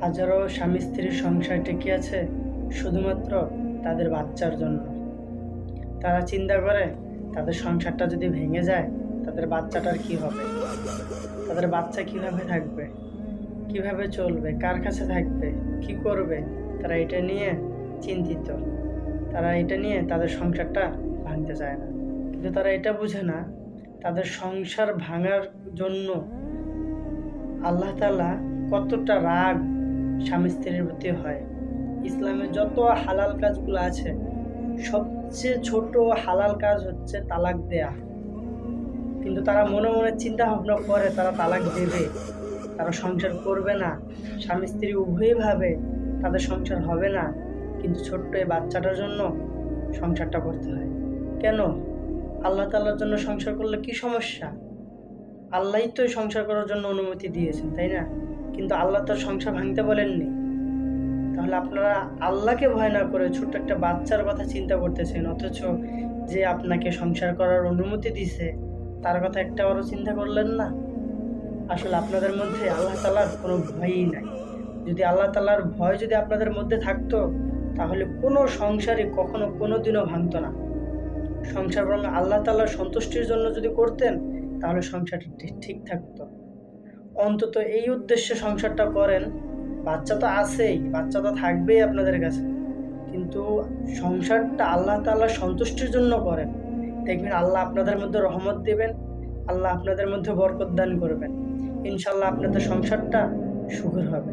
হাজারো স্বামী স্ত্রীর সংসার টিকে আছে শুধুমাত্র তাদের বাচ্চার জন্য। তারা চিন্তা করে তাদের সংসারটা যদি ভেঙে যায় তাদের বাচ্চাটার কি হবে, তাদের বাচ্চা কিভাবে থাকবে, কিভাবে চলবে, কার কাছে থাকবে, কি করবে। তারা এটা নিয়ে চিন্তিত, তারা এটা নিয়ে তাদের সংসারটা ভাঙতে চায় না। কিন্তু তারা এটা বুঝে না তাদের সংসার ভাঙার জন্য আল্লাহ তাআলা কতটা রাগ স্বামী স্ত্রীর প্রতি হয়। ইসলামে যত হালাল কাজগুলো আছে সবচেয়ে ছোট হালাল কাজ হচ্ছে তালাক দেয়া। কিন্তু তারা মনে মনে চিন্তা ভাবনা করে তারা তালাক দেবে, তারা সংসার করবে না, স্বামী স্ত্রী উভয়ই ভাবে তাদের সংসার হবে না। কিন্তু ছোট্ট এই বাচ্চাটার জন্য সংসারটা করতে হয়। কেন? আল্লাহ তাআলার জন্য সংসার করলে কি সমস্যা? আল্লাহই তো সংসার করার জন্য অনুমতি দিয়েছেন, তাই না? কিন্তু আল্লাহ তো সংসার ভাঙতে বলেননি। তাহলে আপনারা আল্লাহকে ভয় না করে ছোট্ট একটা বাচ্চার কথা চিন্তা করতেছেন, অথচ যে আপনাকে সংসার করার অনুমতি দিছে তার কথা একটাবারও চিন্তা করলেন না। আসলে আপনাদের মধ্যে আল্লাহ তাআলার কোনো ভয়ই নাই। যদি আল্লাহ তাআলার ভয় যদি আপনাদের মধ্যে থাকতো তাহলে কোনো সংসারই কখনো কোনো দিনও ভাঙতো না। সংসার বরং আল্লাহ তাআলার সন্তুষ্টির জন্য যদি করতেন তাহলে সংসারটা ঠিক থাকতো। অন্তত এই উদ্দেশ্যে সংসারটা করেন। বাচ্চা তো আছেই, বাচ্চা তো থাকবেই আপনাদের কাছে, কিন্তু সংসারটা আল্লাহ তাআলার সন্তুষ্টির জন্য করেন। দেখবেন আল্লাহ আপনাদের মধ্যে রহমত দিবেন, আল্লাহ আপনাদের মধ্যে বরকত দান করবেন। ইনশাআল্লাহ আপনাদের সংসারটা সুখের হবে।